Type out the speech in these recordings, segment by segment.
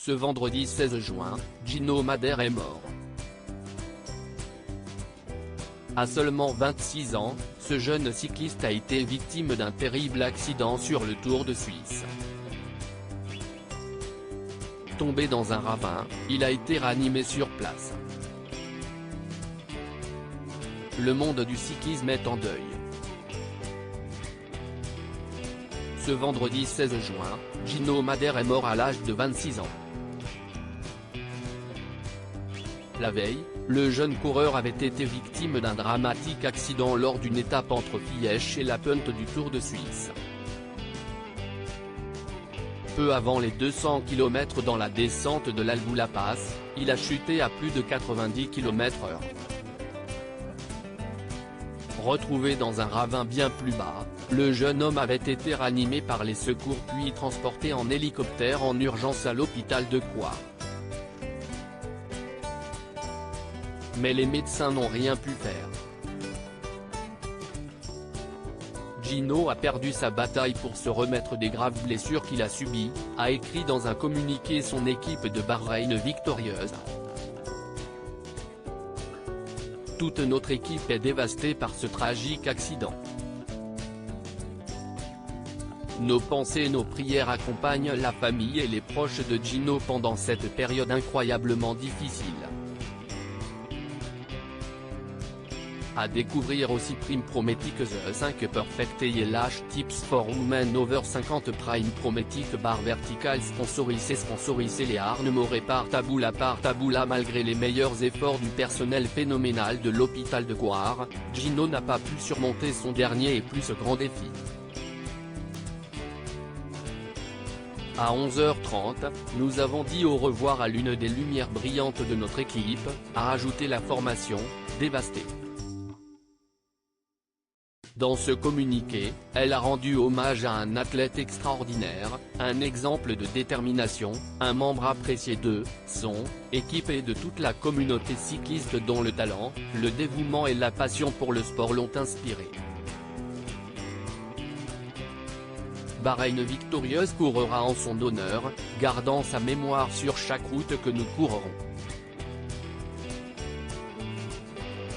Ce vendredi 16 juin, Gino Madère est mort. À seulement 26 ans, ce jeune cycliste a été victime d'un terrible accident sur le Tour de Suisse. Tombé dans un ravin, il a été ranimé sur place. Le monde du cyclisme est en deuil. Ce vendredi 16 juin, Gino Madère est mort à l'âge de 26 ans. La veille, le jeune coureur avait été victime d'un dramatique accident lors d'une étape entre Fieschi et la Punt du Tour de Suisse. Peu avant les 200 km dans la descente de l'Albula Pass, il a chuté à plus de 90 km/h. Retrouvé dans un ravin bien plus bas, le jeune homme avait été ranimé par les secours puis transporté en hélicoptère en urgence à l'hôpital de Coire. Mais les médecins n'ont rien pu faire. Gino a perdu sa bataille pour se remettre des graves blessures qu'il a subies, a écrit dans un communiqué son équipe de Bahreïn victorieuse. Toute notre équipe est dévastée par ce tragique accident. Nos pensées et nos prières accompagnent la famille et les proches de Gino pendant cette période incroyablement difficile. À découvrir aussi Prime Prometic The 5 Perfect ELH Tips for Women Over 50 Prime Prometic Bar Vertical sponsorisé les Arnemore par Tabula malgré les meilleurs efforts du personnel phénoménal de l'hôpital de Coire, Gino n'a pas pu surmonter son dernier et plus grand défi. À 11h30, nous avons dit au revoir à l'une des lumières brillantes de notre équipe, a ajouté la formation, dévastée. Dans ce communiqué, elle a rendu hommage à un athlète extraordinaire, un exemple de détermination, un membre apprécié de son équipe et de toute la communauté cycliste dont le talent, le dévouement et la passion pour le sport l'ont inspiré. Bahreïn victorieuse courra en son honneur, gardant sa mémoire sur chaque route que nous courrons.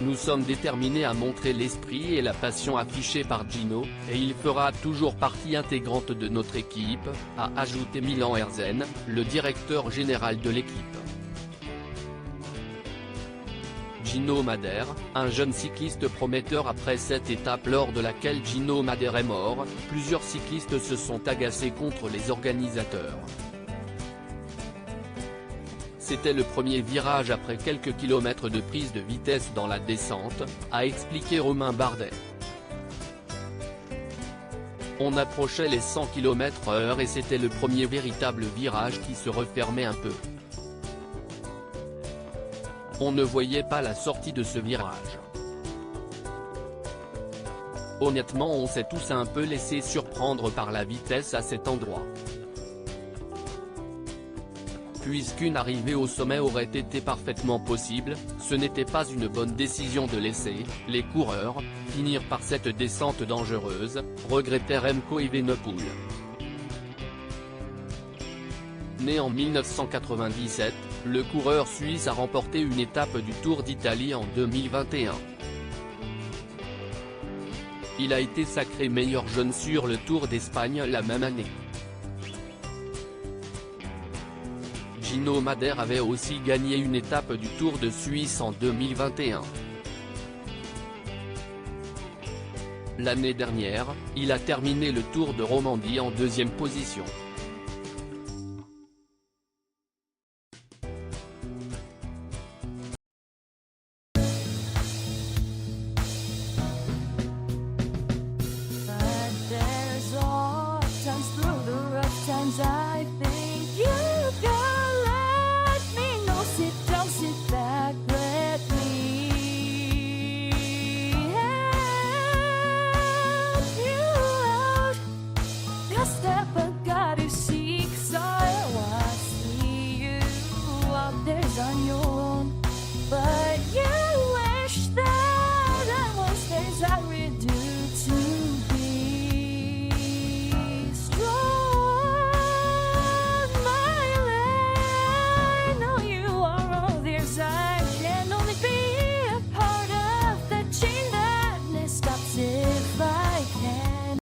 Nous sommes déterminés à montrer l'esprit et la passion affichés par Gino, et il fera toujours partie intégrante de notre équipe, a ajouté Milan Herzen, le directeur général de l'équipe. Gino Madère, un jeune cycliste prometteur après cette étape lors de laquelle Gino Madère est mort, plusieurs cyclistes se sont agacés contre les organisateurs. C'était le premier virage après quelques kilomètres de prise de vitesse dans la descente, a expliqué Romain Bardet. On approchait les 100 km/h et c'était le premier véritable virage qui se refermait un peu. On ne voyait pas la sortie de ce virage. Honnêtement, on s'est tous un peu laissé surprendre par la vitesse à cet endroit. Puisqu'une arrivée au sommet aurait été parfaitement possible, ce n'était pas une bonne décision de laisser les coureurs finir par cette descente dangereuse, regrettait Remco Evenepoel. Né en 1997, le coureur suisse a remporté une étape du Tour d'Italie en 2021. Il a été sacré meilleur jeune sur le Tour d'Espagne la même année. Gino Madère avait aussi gagné une étape du Tour de Suisse en 2021. L'année dernière, il a terminé le Tour de Romandie en deuxième position.